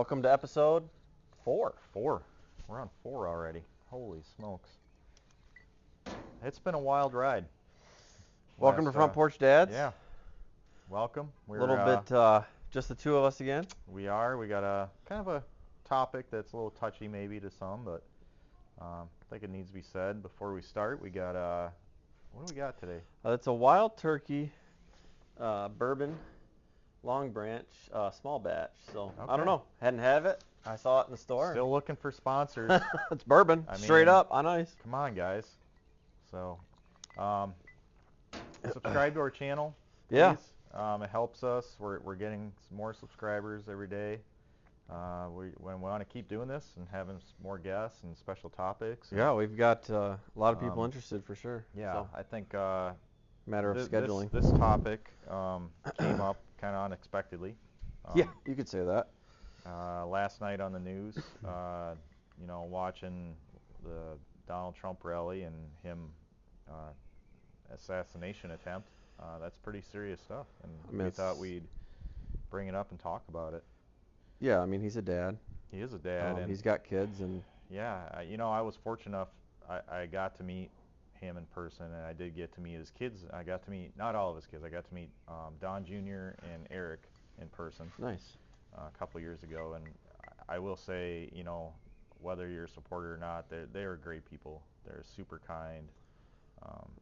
Welcome to episode 4. 4. We're on 4 already. Holy smokes. It's been a wild ride. Welcome to Front Porch Dads. Yeah. Welcome. We're a little bit just the two of us again. We got a kind of a topic that's a little touchy maybe to some, but I think it needs to be said before we start. We got what do we got today? It's a wild turkey bourbon long branch small batch. So Okay. I don't know. Hadn't had it. I saw it in the store. Still looking for sponsors. It's bourbon, straight up on ice. Come on, guys. So subscribe to our channel, please. Yeah. It helps us. We're getting more subscribers every day. We want to keep doing this and having more guests and special topics. Yeah, we've got a lot of people interested for sure. Yeah, so, I think matter of scheduling. This topic came up kind of unexpectedly. Yeah, you could say that. Last night on the news, watching the Donald Trump rally and him assassination attempt. That's pretty serious stuff, and we thought we'd bring it up and talk about it. Yeah, I mean, he's a dad. He is a dad, and he's got kids, and yeah, I was fortunate enough. I got to meet him in person, and I did get to meet his kids. I got to meet not all of his kids. I got to meet Don Jr. and Eric in person. Nice. A couple years ago, and I will say, whether you're a supporter or not, they are great people. They're super kind.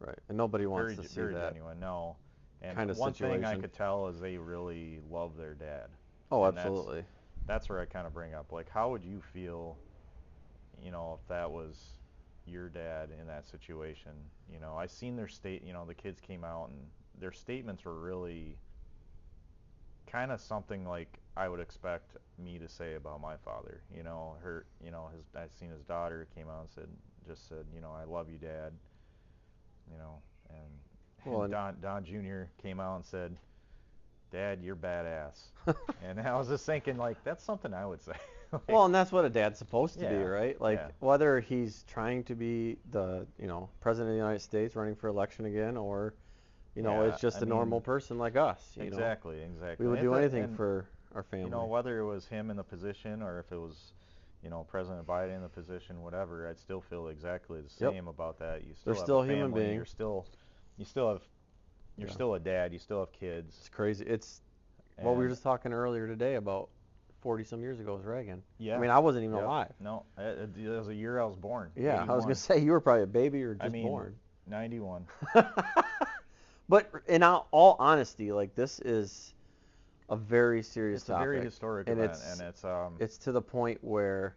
Right, and nobody wants to see very that. Genuine, no. And kind of one situation. thing I could tell is they really love their dad. Oh, and absolutely. That's where I kind of bring up, like, how would you feel, if that was your dad in that situation? I seen their the kids came out, and their statements were really kind of something like I would expect me to say about my father. I seen his daughter came out and said, I love you, Dad. And Don Jr. came out and said, Dad, you're badass. And I was just thinking, like, that's something I would say. Well, and that's what a dad's supposed to be, right? Like, yeah. Whether he's trying to be the, president of the United States running for election again, or, it's just a normal person like us. Exactly. We would do anything for our family. Whether it was him in the position or if it was, President Biden in the position, whatever, I'd still feel exactly the same about that. They're still human beings. You're still a dad. You still have kids. It's crazy. We were just talking earlier today about 40-some years ago was Reagan. Yeah. I mean, I wasn't even alive. No, it was a year I was born. Yeah, 81. I was going to say, you were probably a baby or just born. 91. But in all honesty, like, this is a very serious topic. It's a very historic event, and it's to the point where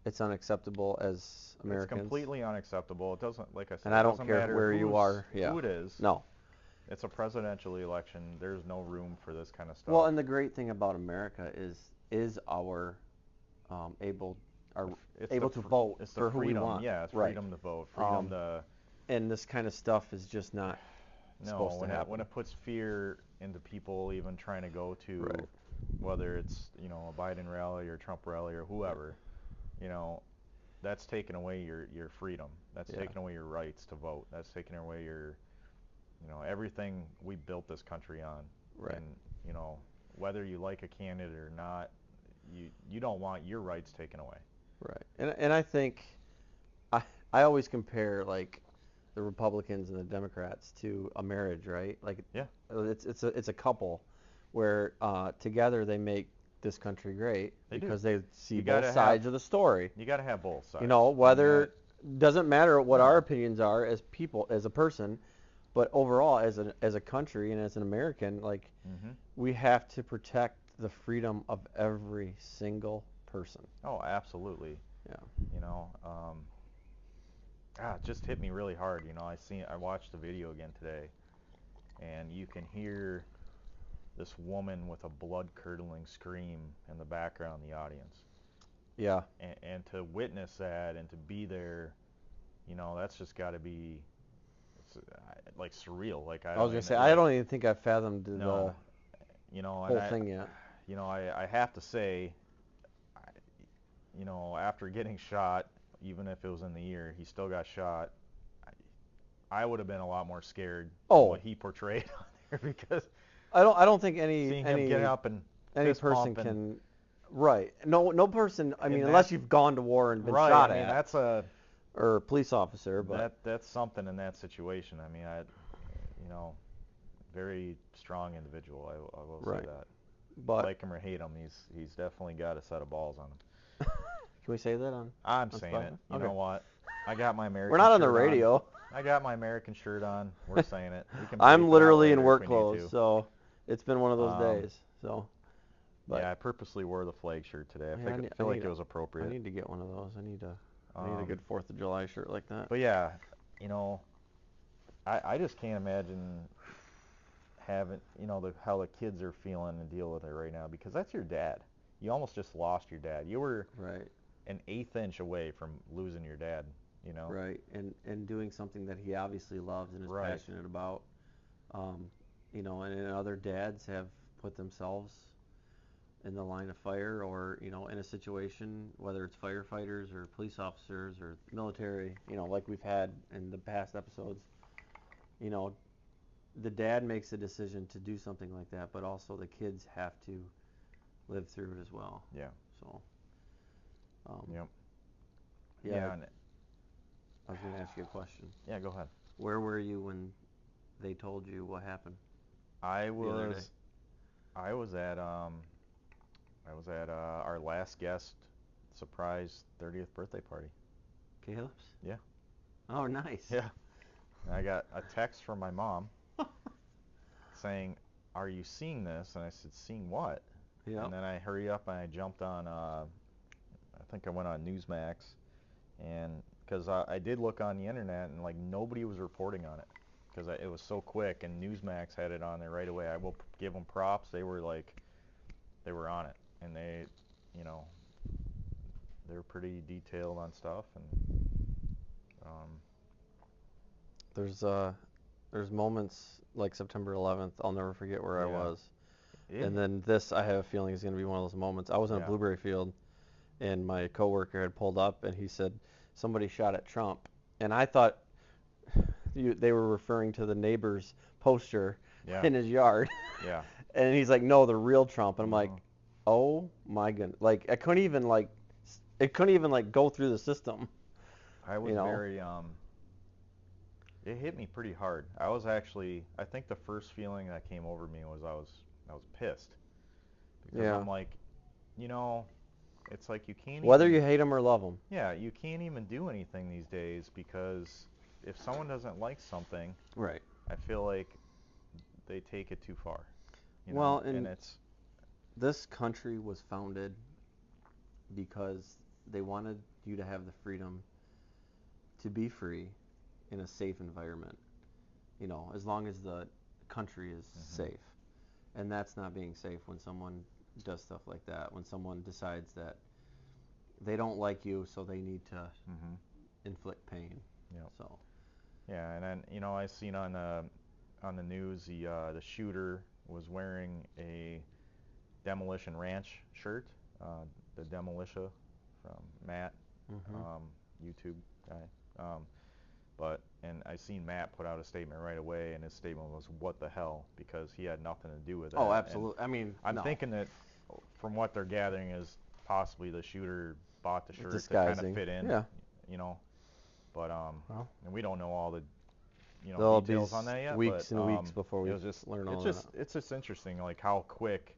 it's unacceptable as Americans. It's completely unacceptable. It doesn't, like I said, and I don't care where you are. Yeah. Who it is. No. It's a presidential election. There's no room for this kind of stuff. Well, and the great thing about America is our able to vote for who we want. Yeah, it's freedom to vote, freedom to. And this kind of stuff is just not supposed to happen. When it puts fear into people, even trying to go to, whether it's a Biden rally or Trump rally or whoever, that's taking away your freedom. That's taking away your rights to vote. That's taking away your everything we built this country on. Right. And whether you like a candidate or not, you don't want your rights taken away. Right. And I think I always compare, like, the Republicans and the Democrats to a marriage, right? Like, it's a couple where together they make this country great because they see both sides of the story. You got to have both sides. Whether doesn't matter what our opinions are as people, as a person, but overall as a country and as an American, like, we have to protect the freedom of every single person. Oh, absolutely. Yeah. It just hit me really hard. I watched the video again today, and you can hear this woman with a blood-curdling scream in the background in the audience. Yeah. And to witness that and to be there, that's just got to be, like, surreal. Like, I was gonna say, I don't even think I fathomed the whole thing yet. I have to say, after getting shot, even if it was in the ear, he still got shot. I would have been a lot more scared of what he portrayed on there, because I don't think any seeing him get up and any person can Right. No person. I mean, And unless you've gone to war and been right. shot I mean, at, that's a or a police officer, but that's something in that situation. I mean, you know, very strong individual. I will say right. that. But Like him or hate him, he's definitely got a set of balls on him. can we say that on? I'm on saying Spotify? it. You Okay. know what? I got my American We're not on the shirt radio. I got my American shirt on. We're saying it. We can bleep I'm it out literally in later if work we need clothes, to. so it's been one of those Um, days. So, but yeah, I purposely wore the flag shirt today. yeah, I feel like it was appropriate. I need to get one of those. I need a good 4th of July shirt like that. But yeah, you know, I just can't imagine having, how the kids are feeling and deal with it right now, because that's your dad. You almost just lost your dad. You were Right. an eighth inch away from losing your dad, Right. And doing something that he obviously loves and is Right. passionate about. And other dads have put themselves in the line of fire, or in a situation, whether it's firefighters or police officers or military, like we've had in the past episodes. you know the dad makes a decision to do something like that, but also the kids have to live through it as well. Yeah. So Yep. yeah, And I was going to ask you a question. yeah, go ahead. Where were you when they told you what happened I the other day? was I was at our last guest surprise 30th birthday party. Caleb's? Yeah. Oh, nice. Yeah. And I got a text from my mom saying, "Are you seeing this?" And I said, "Seeing what?" Yep. And then I hurry up and I jumped on. I think I went on Newsmax, and because I did look on the internet and like nobody was reporting on it because it was so quick, and Newsmax had it on there right away. I will give them props. They were on it, and you know, they were pretty detailed on stuff, and There's moments like September 11th. I'll never forget where I Yeah. was. And then this, I have a feeling, is going to be one of those moments. I was in a Yeah. blueberry field, and my coworker had pulled up, and he said, "Somebody shot at Trump." And I thought they were referring to the neighbor's poster Yeah. in his yard. Yeah. And he's like, "No, the real Trump." And I'm like, Mhm. "Oh my goodness!" Like it couldn't even go through the system. I was very it hit me pretty hard. I was actually, I think the first feeling that came over me was I was pissed because Yeah. I'm like, it's like you can't Whether even, you hate him or love him. yeah, you can't even do anything these days because if someone doesn't like something, Right. I feel like they take it too far. Well, and and it's this country was founded because they wanted you to have the freedom to be free in a safe environment, as long as the country is safe. And that's not being safe when someone does stuff like that, when someone decides that they don't like you, so they need to inflict pain. Yep. So. Yeah, and then I seen on the news the shooter was wearing a Demolition Ranch shirt, the Demolitia from Matt, YouTube guy. And I seen Matt put out a statement right away, and his statement was, "What the hell?" Because he had nothing to do with it. Oh, absolutely. I mean, I'm no. thinking that from what they're gathering is possibly the shooter bought the shirt Disguising. to kind of fit in. Yeah. But Well, and we don't know all the there'll details be on that yet. weeks but, and weeks before we it was just learn all that. it's just interesting, like how quick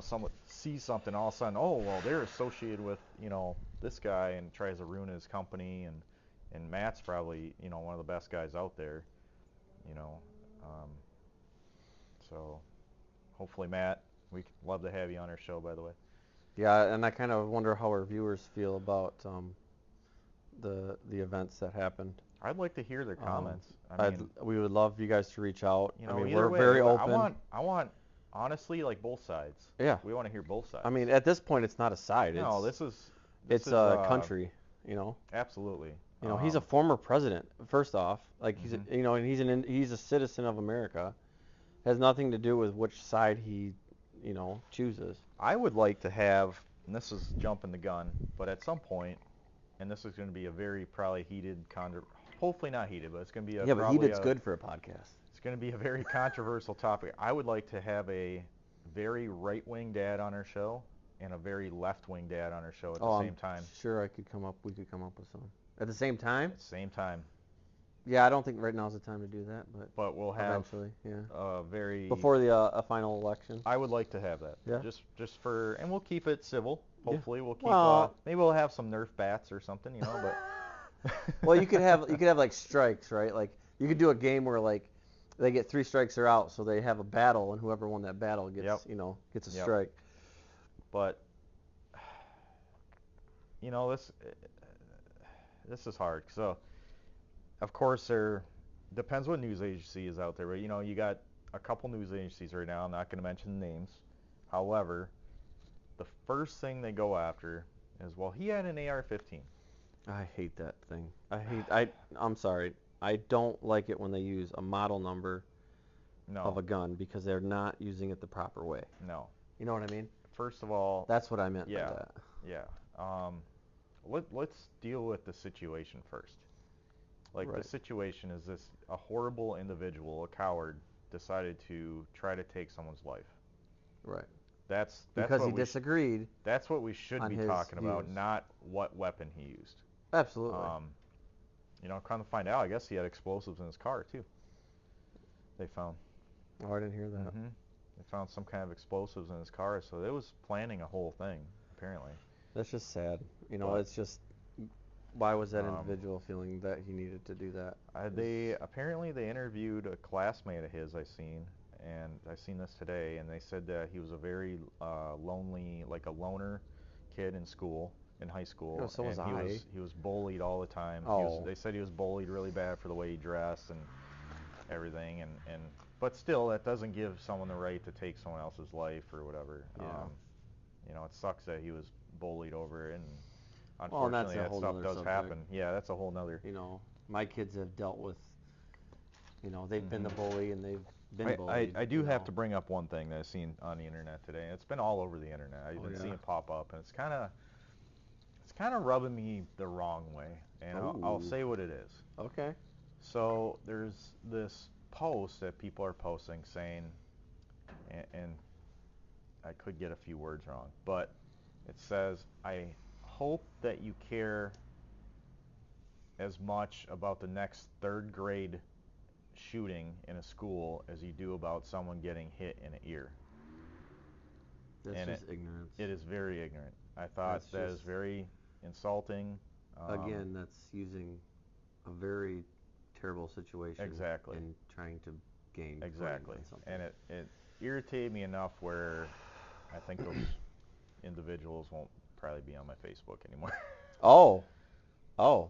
someone sees something, all of a sudden, oh well, they're associated with this guy, and tries to ruin his company, and Matt's probably one of the best guys out there, you know. So hopefully, Matt, we'd love to have you on our show, by the way. Yeah, and I kind of wonder how our viewers feel about the events that happened. I'd like to hear their comments. We would love you guys to reach out. I mean, either we're way, very open. I want honestly, like, both sides. Yeah. We want to hear both sides. I mean, at this point, it's not a side. No, this is a country. Absolutely. He's a former president. First off, like he's Mhm. and he's a citizen of America. Has nothing to do with which side he chooses. I would like to have, and this is jumping the gun, but at some point, and this is going to be a very probably heated, hopefully not heated, but it's going to be but heated's good for a podcast. It's going to be a very controversial topic. I would like to have a very right-wing dad on our show, and a very left-wing dad on our show at Oh, the I'm same time. sure we could come up with some. At the same time? At the same time. Yeah, I don't think right now is the time to do that, But we'll have eventually, yeah. very Before the a final election. I would like to have that. Yeah. Just for, and we'll keep it civil. Hopefully, we'll keep. Well, maybe we'll have some Nerf bats or something, But. Well, you could have like strikes, right? Like you could do a game where like they get 3 strikes or out, so they have a battle, and whoever won that battle gets gets a strike. But this is hard. So, of course, there depends what news agency is out there. But you got a couple news agencies right now. I'm not going to mention names. However, the first thing they go after is, well, he had an AR-15. I hate that thing. I'm sorry. I don't like it when they use a model number of a gun because they're not using it the proper way. No. You know what I mean? First of all, that's what I meant by that. Yeah. Let's deal with the situation first. Like, the situation is this: a horrible individual, a coward, decided to try to take someone's life. Right. That's because he disagreed. That's what we should be talking about, not what weapon he used. Absolutely. Come to find out, I guess he had explosives in his car too. They found. Oh, I didn't hear that. Mm-hmm. They found some kind of explosives in his car, so it was planning a whole thing, apparently. That's just sad. It's just, why was that individual feeling that he needed to do that? Apparently they interviewed a classmate of his I seen this today, and they said that he was a very lonely, like a loner kid in high school. So was I. He was bullied all the time. Oh. They said he was bullied really bad for the way he dressed and everything, but still, that doesn't give someone the right to take someone else's life or whatever. Yeah. It sucks that he was bullied over it, and unfortunately that stuff does subject. happen. Yeah, that's a whole nother. My kids have dealt with, they've been the bully and they've been bullied. I do have to bring up one thing that I've seen on the internet today. It's been all over the internet. I've been seeing it pop up, and it's kind of rubbing me the wrong way, and I'll say what it is. Okay. So there's this post that people are posting saying, and I could get a few words wrong, but it says, I hope that you care as much about the next 3rd grade shooting in a school as you do about someone getting hit in an ear. That's just ignorance. It is very ignorant. I thought that is very insulting. Again, that's using a very terrible situation. Exactly. And trying to gain. Exactly. And it irritated me enough where I think those individuals won't probably be on my Facebook anymore. Oh.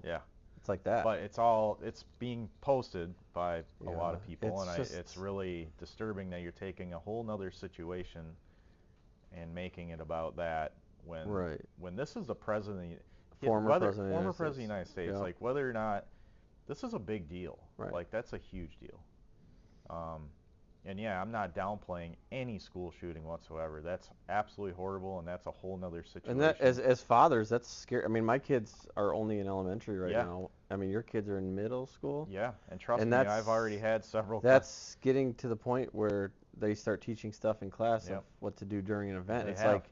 Yeah. It's like that. But it's being posted by a lot of people, and it's really disturbing that you're taking a whole nother situation and making it about that when this is the president, former president of the United States. Yeah. Like, whether or not this is a big deal, right. Like, that's a huge deal. And yeah, I'm not downplaying any school shooting whatsoever. That's absolutely horrible, and that's a whole nother situation. And that, as fathers, that's scary. I mean, my kids are only in elementary right now. I mean, your kids are in middle school. Yeah, and trust me, I've already had several. That's getting to the point where they start teaching stuff in class of what to do during an event. Like,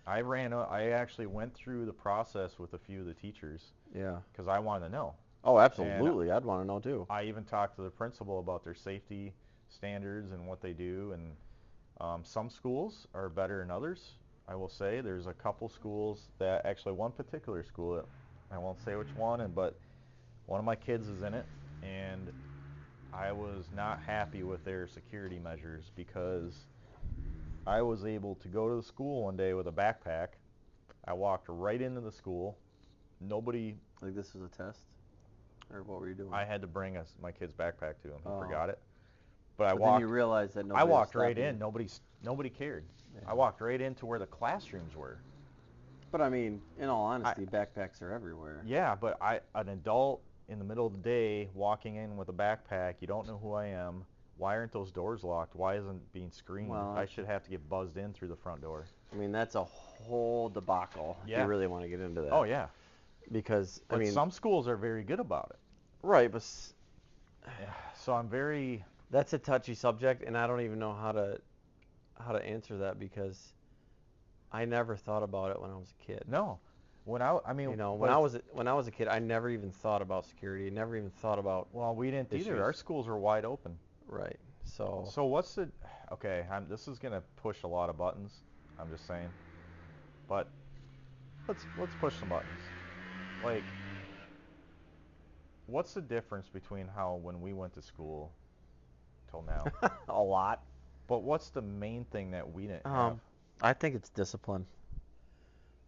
I actually went through the process with a few of the teachers. Yeah. Because I wanted to know. Oh, absolutely. I'd want to know too. I even talked to the principal about their safety standards and what they do, and some schools are better than others. I will say there's a couple schools that, actually one particular school, I won't say which one, but one of my kids is in it, and I was not happy with their security measures because I was able to go to the school one day with a backpack. I walked right into the school. Nobody. Like, this was a test? Or what were you doing? I had to bring my kid's backpack to him. He forgot it. But then you realized that nobody I walked right in. Nobody cared. Yeah. I walked right into where the classrooms were. But I mean, in all honesty, backpacks are everywhere. Yeah, but an adult in the middle of the day walking in with a backpack, you don't know who I am. Why aren't those doors locked? Why isn't it being screened? Well, I should have to get buzzed in through the front door. I mean, that's a whole debacle. Yeah. If you really want to get into that. Oh, yeah. Because, but some schools are very good about it. Right, but... Yeah. So I'm very... That's a touchy subject, and I don't even know how to answer that, because I never thought about it when I was a kid. No. I mean, When I was a kid, I never even thought about security. Never even thought about well, we didn't issues. either. Our schools were wide open. Right. So what's the, okay, this is going to push a lot of buttons. I'm just saying. But let's push some buttons. Like, what's the difference between how when we went to school till now? a lot. But what's the main thing that we didn't have? I think it's discipline.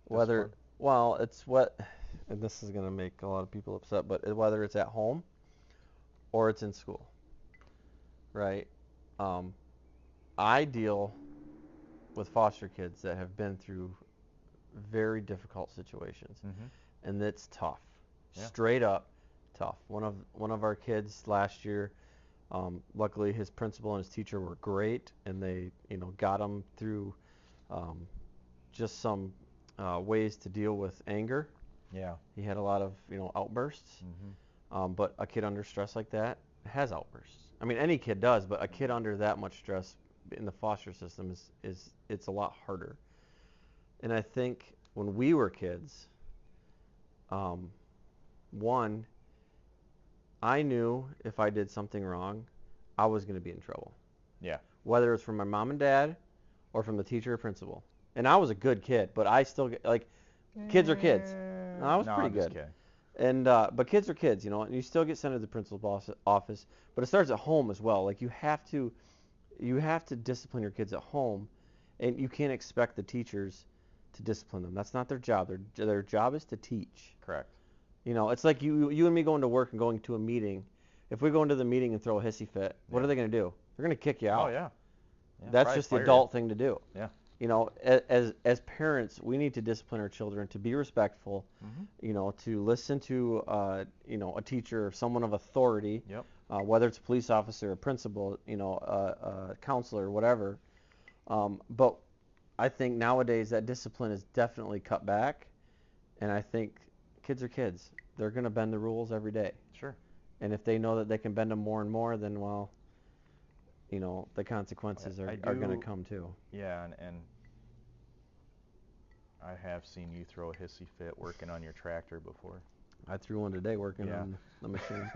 Discipline? Well, and this is going to make a lot of people upset, but whether it's at home or it's in school, right? I deal with foster kids that have been through very difficult situations, and it's tough, straight up tough. One of our kids last year, luckily his principal and his teacher were great, and they got him through just some ways to deal with anger. Yeah. He had a lot of outbursts, but a kid under stress like that has outbursts. I mean, any kid does, but a kid under that much stress in the foster system it's a lot harder. And I think when we were kids, one, I knew if I did something wrong, I was going to be in trouble. Yeah. Whether it's from my mom and dad or from the teacher or principal. And I was a good kid, but I still get, like, kids are kids. No, I was pretty I'm good. Just kidding. And but kids are kids, and you still get sent to the principal's office. But it starts at home as well. Like you have to discipline your kids at home, and you can't expect the teachers to discipline them. That's not their job. Their job is to teach. Correct. It's like you and me going to work and going to a meeting. If we go into the meeting and throw a hissy fit, what are they going to do? They're going to kick you out. Oh yeah. That's just the adult thing to do. Yeah. As parents, we need to discipline our children to be respectful, to listen to, a teacher or someone of authority, whether it's a police officer, a principal, a counselor, whatever. But I think nowadays that discipline is definitely cut back, and I think kids are kids. They're going to bend the rules every day. Sure. And if they know that they can bend them more and more, then, well, the consequences are going to come too. Yeah, and I have seen you throw a hissy fit working on your tractor before. I threw one today working on the machine.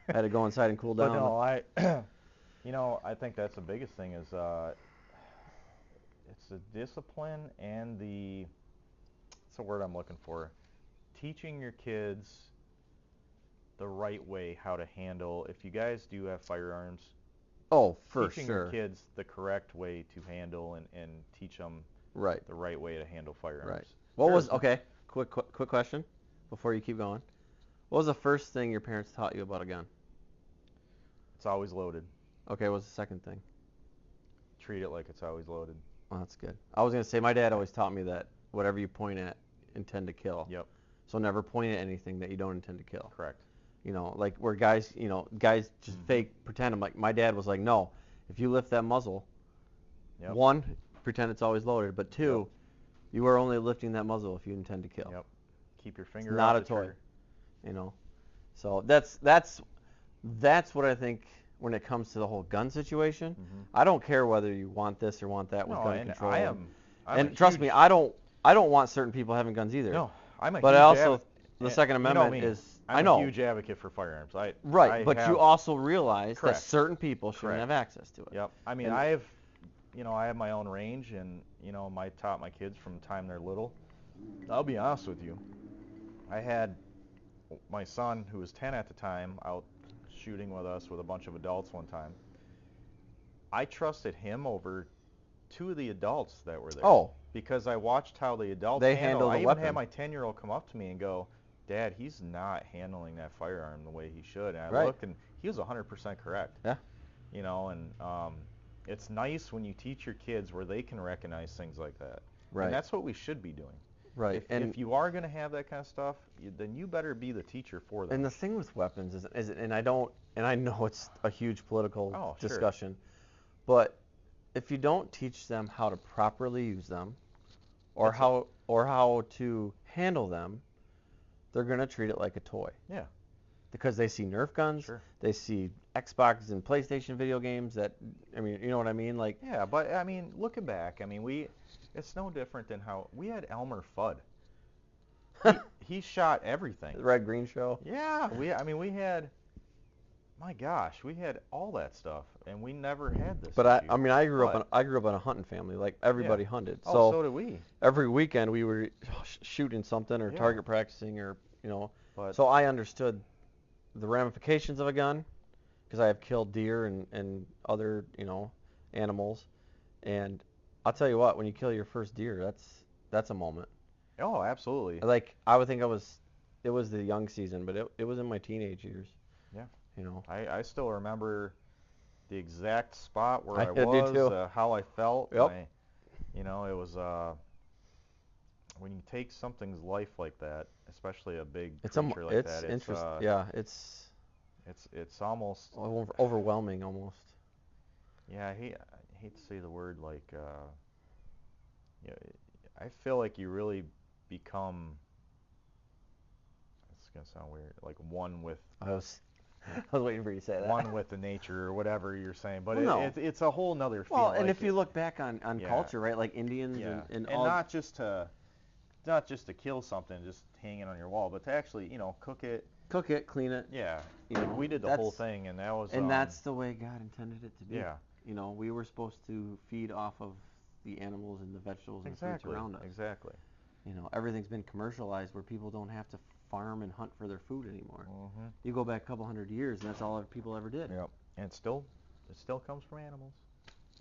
I had to go inside and cool down. But no, I think that's the biggest thing is it's the discipline and what's the word I'm looking for? Teaching your kids the right way how to handle. If you guys do have firearms, for teaching sure. your kids the correct way to handle and teach them the right way to handle firearms. Right. Quick question before you keep going. What was the first thing your parents taught you about a gun? It's always loaded. Okay, what's the second thing? Treat it like it's always loaded. Well, that's good. I was going to say my dad always taught me that whatever you point at, intend to kill. Yep. So never point at anything that you don't intend to kill. Correct. Like where guys just fake pretend. I'm like, my dad was like, no, if you lift that muzzle, one, pretend it's always loaded, but two, you are only lifting that muzzle if you intend to kill. Yep. Keep your finger it's not off a toy. Trigger. So that's what I think when it comes to the whole gun situation. I don't care whether you want this or want that with gun control. And trust me, I don't want certain people having guns either. No, I'm a but huge I also the Second Amendment is. I'm a huge advocate for firearms. But you also realize that certain people shouldn't have access to it. Yep. I mean, I have my own range, and I taught my kids from the time they're little. I'll be honest with you. I had my son, who was 10 at the time, out shooting with us with a bunch of adults one time. I trusted him over two of the adults that were there. Oh. Because I watched how the adults handle the I weapon. even had my 10-year-old come up to me and go, Dad, he's not handling that firearm the way he should. And I looked, and he was 100% correct. Yeah. It's nice when you teach your kids where they can recognize things like that. Right. And that's what we should be doing. Right. If you are going to have that kind of stuff, then you better be the teacher for them. And the thing with weapons is and I know it's a huge political discussion, but if you don't teach them how to properly use them, or how to handle them, they're going to treat it like a toy. Yeah. Because they see Nerf guns, they see Xbox and PlayStation video games that, you know what I mean? Like. Yeah, but looking back, It's no different than how we had Elmer Fudd. He shot everything. The Red Green Show. Yeah, we had, my gosh, we had all that stuff, and we never had this But issue. I grew up in a hunting family. Like everybody hunted. Oh, so did we. Every weekend we were shooting something or target practicing or so I understood the ramifications of a gun because I have killed deer and other animals, and I'll tell you what, when you kill your first deer, that's a moment. Oh, absolutely. Like I would think it was the young season, but it was in my teenage years. Yeah. You know. I still remember the exact spot where I do was, too. how I felt. Yep. It was when you take something's life like that, especially a big creature like that. It's interesting. It's almost overwhelming almost. Yeah, I hate to say the word like. I feel like you really become. It's gonna sound weird, like one with. I was waiting for you to say that. One with the nature or whatever you're saying, but it's a whole nother feeling. Well, and if you look back on culture, right, like Indians and all. Not just to kill something, just hang it on your wall, but to actually, cook it. Cook it, clean it. Yeah. We did the whole thing, and that was. And that's the way God intended it to be. Yeah. We were supposed to feed off of the animals and the vegetables and fruits around us. Exactly. Everything's been commercialized where people don't have to farm and hunt for their food anymore. Mm-hmm. You go back a couple hundred years, and that's all people ever did. Yep. And it still comes from animals.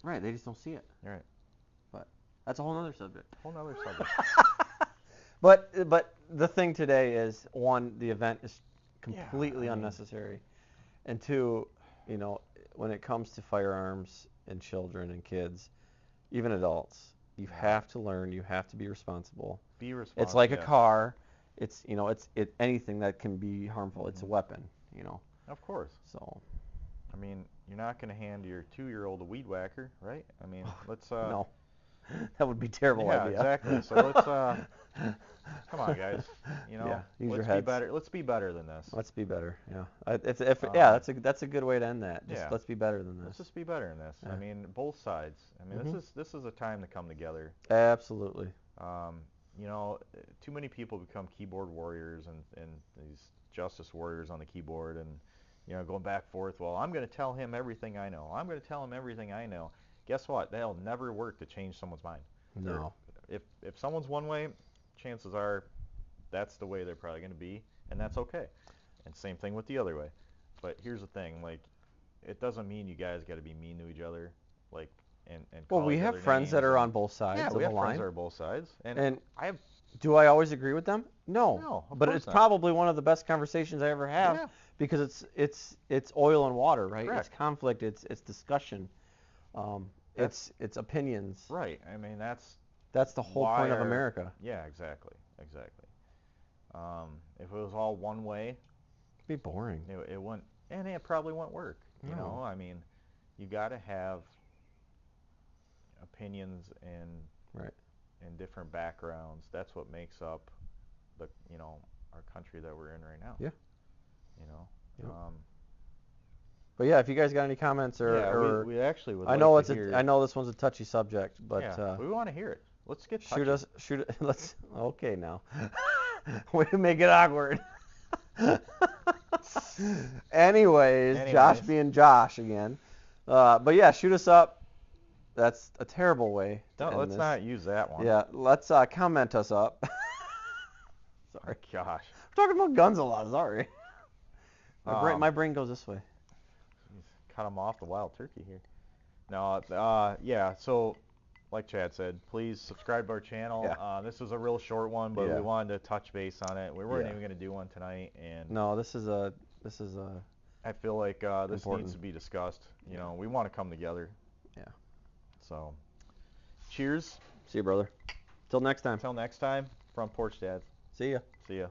Right. They just don't see it. Right. But that's a whole other subject. But the thing today is, one, the event is completely unnecessary, and two, when it comes to firearms and children and kids, even adults, you have to learn. You have to be responsible. It's like a car. It's anything that can be harmful. It's a weapon. Of course. So. You're not going to hand your 2-year-old a weed whacker, right? Let's. No. That would be a terrible idea. Yeah, exactly. So let's. Come on, guys. Use your heads. Let's be better than this. Let's be better. Yeah. That's a good way to end that. Let's be better than this. Let's just be better than this. Yeah. Both sides. This is a time to come together. Absolutely. Too many people become keyboard warriors and these justice warriors on the keyboard and going back and forth. Well, I'm going to tell him everything I know. I'm going to tell him everything I know. Guess what? That'll never work to change someone's mind. No. If someone's one way, chances are that's the way they're probably going to be, and that's okay. And same thing with the other way. But here's the thing, it doesn't mean you guys got to be mean to each other, and well, we have friends that are on both sides of the line. Yeah, we have friends that are both sides, and do I always agree with them? No, but it's probably one of the best conversations I ever have because it's oil and water, right? Correct. It's conflict, it's discussion, it's opinions. Right. That's the whole point of America. Yeah, exactly. If it was all one way, it'd be boring. It wouldn't, and it probably wouldn't work. No. You got to have opinions and different backgrounds. That's what makes up our country that we're in right now. Yeah. Yep. But yeah, if you guys got any comments or we actually would. I know I know this one's a touchy subject, but we want to hear it. Let's get touchy. Shoot it. Let's. Okay, now. Way to make it awkward. Anyways, Josh being Josh again. But yeah, shoot us up. That's a terrible way. Let's not use that one. Yeah, let's comment us up. Sorry. Gosh. We're talking about guns a lot. Sorry. My brain goes this way. Cut them off the wild turkey here. No, so like Chad said, please subscribe to our channel. Yeah. This was a real short one, but we wanted to touch base on it. We weren't even going to do one tonight, and no, this is a. I feel like this needs to be discussed. We want to come together. Yeah. So, cheers. See you, brother. Till next time. Until next time, from Porch Dads. See ya. See ya.